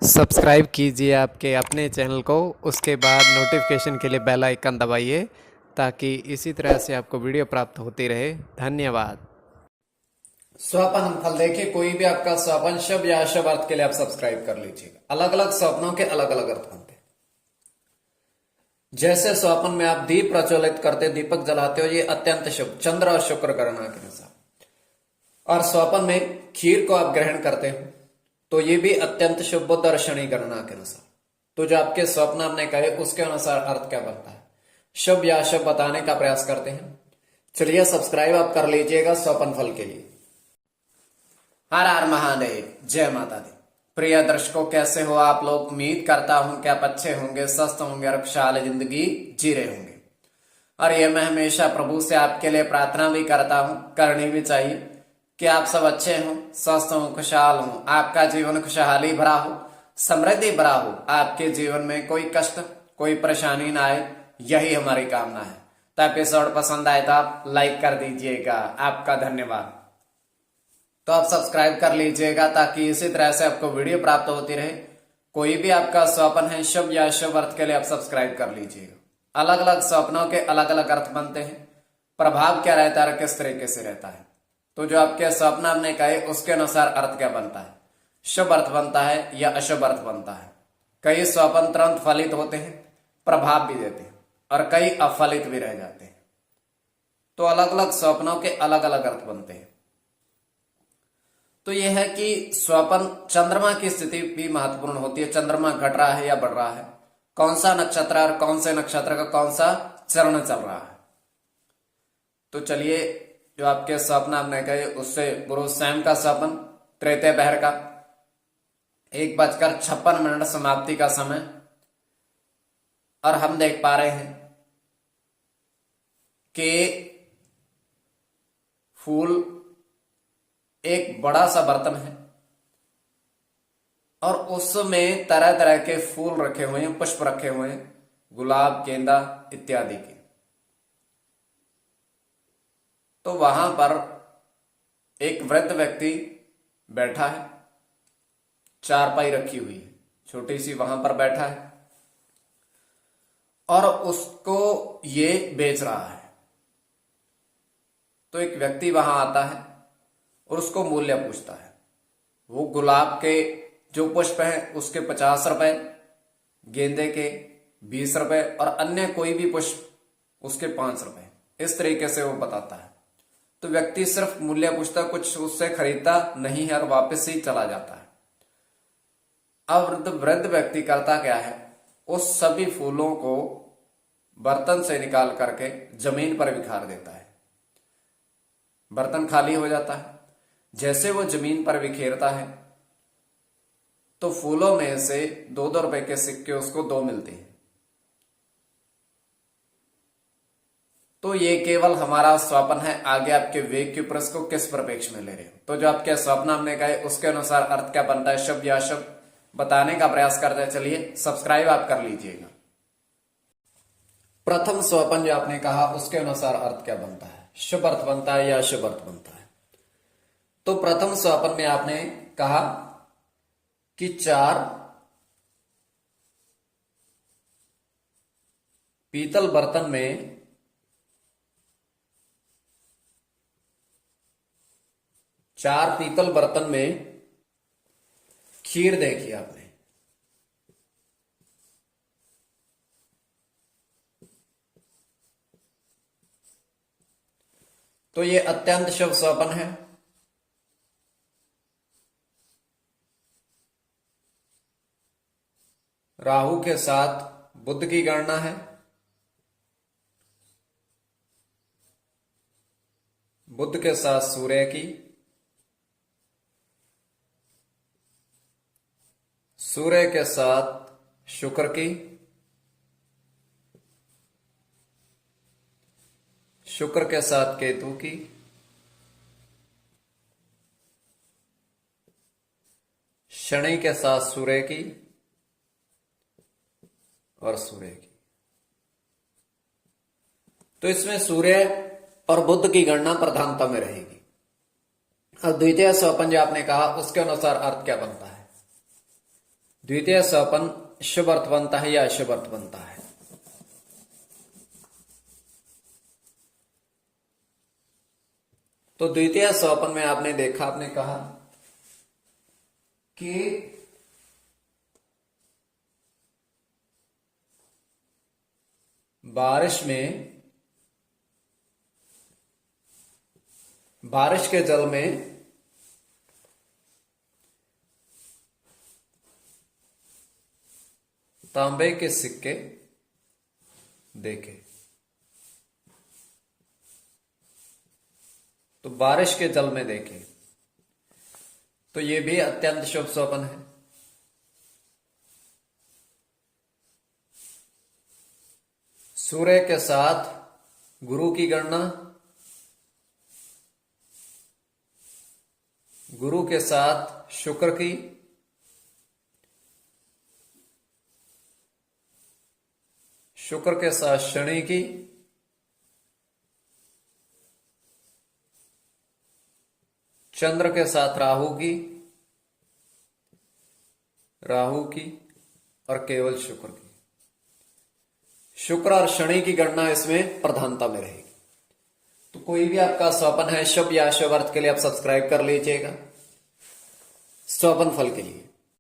Subscribe कीजिए आपके अपने चैनल को, उसके बाद नोटिफिकेशन के लिए बेल आइकन दबाइए ताकि इसी तरह से आपको वीडियो प्राप्त होती रहे। धन्यवाद। स्वपन फल देखिए, कोई भी आपका स्वपन शब्द या अशुभ अर्थ के लिए आप सब्सक्राइब कर लीजिएगा। अलग अलग स्वप्नों के अलग अलग अर्थ बनते हैं। जैसे स्वपन में आप दीप प्रज्वलित करते, दीपक जलाते हो, ये अत्यंत शुभ, चंद्र और शुक्र गणना के अनुसार। और स्वपन में खीर को आप ग्रहण करते हो तो ये भी अत्यंत शुभ, बुध और शनि गणना के अनुसार। तो जो आपके स्वप्न आपने कहे उसके अनुसार अर्थ क्या बनता है, शुभ या अशुभ बताने का प्रयास करते हैं। चलिए सब्सक्राइब आप कर लीजिएगा स्वपन फल के लिए। हर हर महादेव, जय माता दी। प्रिय दर्शकों, कैसे हो आप लोग? उम्मीद करता हूं कि आप अच्छे होंगे, स्वस्थ होंगे और खुशहाल जिंदगी जी रहे होंगे। और ये मैं हमेशा प्रभु से आपके लिए प्रार्थना भी करता हूं, करनी भी चाहिए, कि आप सब अच्छे हों, स्वस्थ हों, खुशहाल हों, आपका जीवन खुशहाली भरा हो, समृद्धि भरा हो, आपके जीवन में कोई कष्ट, कोई परेशानी ना आए, यही हमारी कामना है। तो एपिसोड पसंद आए तो आप लाइक कर दीजिएगा, आपका धन्यवाद। तो आप सब्सक्राइब कर लीजिएगा ताकि इसी तरह से आपको वीडियो प्राप्त होती रहे। कोई भी आपका स्वप्न है शुभ या अशुभ अर्थ के लिए आप सब्सक्राइब कर लीजिएगा। अलग अलग स्वप्नों के अलग अलग अर्थ बनते हैं। प्रभाव क्या रहता है, किस तरीके से रहता है, तो जो आपके स्वप्न आपने कहे उसके अनुसार अर्थ क्या बनता है, शुभ अर्थ बनता है या अशुभ अर्थ बनता है। कई स्वप्न तुरंत फलित होते हैं, प्रभाव भी देते हैं, और कई अफलित भी रह जाते हैं। तो अलग अलग स्वप्नों के अलग अलग अर्थ बनते हैं। तो यह है कि स्वप्न चंद्रमा की स्थिति भी महत्वपूर्ण होती है। चंद्रमा घट रहा है या बढ़ रहा है, कौन सा नक्षत्र और कौन से नक्षत्र का कौन सा चरण चल रहा है। तो चलिए, जो आपके स्वप्न आपने कहे उससे गुरु स्वयं का स्वप्न, त्रेते पहर का 1:56 समाप्ति का समय। और हम देख पा रहे हैं कि फूल एक बड़ा सा बर्तन है और उसमें तरह तरह के फूल रखे हुए हैं, पुष्प रखे हुए हैं, गुलाब, गेंदा इत्यादि के। तो वहां पर एक वृद्ध व्यक्ति बैठा है, चारपाई रखी हुई है, छोटी सी, वहां पर बैठा है और उसको ये बेच रहा है। तो एक व्यक्ति वहां आता है और उसको मूल्य पूछता है। वो गुलाब के जो पुष्प हैं उसके 50 रुपए, गेंदे के 20 रुपए और अन्य कोई भी पुष्प उसके 5 रुपए, इस तरीके से वो बताता है। तो व्यक्ति सिर्फ मूल्य पूछता, कुछ उससे खरीदता नहीं है और वापस ही चला जाता है। अब वृद्ध व्यक्ति करता क्या है, उस सभी फूलों को बर्तन से निकाल करके जमीन पर बिखार देता है। बर्तन खाली हो जाता है। जैसे वो जमीन पर बिखेरता है तो फूलों में से 2-2 रुपए के सिक्के उसको 2 मिलते हैं। तो ये केवल हमारा स्वप्न है, आगे आपके वेग के प्रश्न को किस परिप्रेक्ष्य में ले रहे हो। तो जो आपके स्वप्न हमने कहे उसके अनुसार अर्थ क्या बनता है, शुभ या अशुभ बताने का प्रयास करते हैं। चलिए सब्सक्राइब आप कर लीजिएगा। प्रथम स्वप्न जो आपने कहा उसके अनुसार अर्थ क्या बनता है, शुभ अर्थ बनता है या अशुभ अर्थ बनता है। तो प्रथम स्वप्न में आपने कहा कि 4 पीतल बर्तन में खीर देखी आपने। तो ये अत्यंत शुभ स्वप्न है। राहु के साथ बुध की गणना है। बुध के साथ सूर्य की, सूर्य के साथ शुक्र की, शुक्र के साथ केतु की, शनि के साथ सूर्य की और सूर्य की। तो इसमें सूर्य और बुध की गणना प्रधानता में रहेगी। अब द्वितीय स्वपन जो आपने कहा उसके अनुसार अर्थ क्या बनता है। द्वितीय स्वपन शुभ अर्थ बनता है या अशुभ अर्थ बनता है। तो द्वितीय स्वपन में आपने देखा, आपने कहा कि बारिश के जल में तांबे के सिक्के देखे। तो बारिश के जल में देखे, तो यह भी अत्यंत शुभ स्वप्न है। सूर्य के साथ गुरु की गणना, गुरु के साथ शुक्र की, शुक्र के साथ शनि की, चंद्र के साथ राहु की, और केवल शुक्र की। शुक्र और शनि की गणना इसमें प्रधानता में रहेगी। तो कोई भी आपका स्वपन है शुभ या अशुभ अर्थ के लिए आप सब्सक्राइब कर लीजिएगा स्वपन फल के लिए।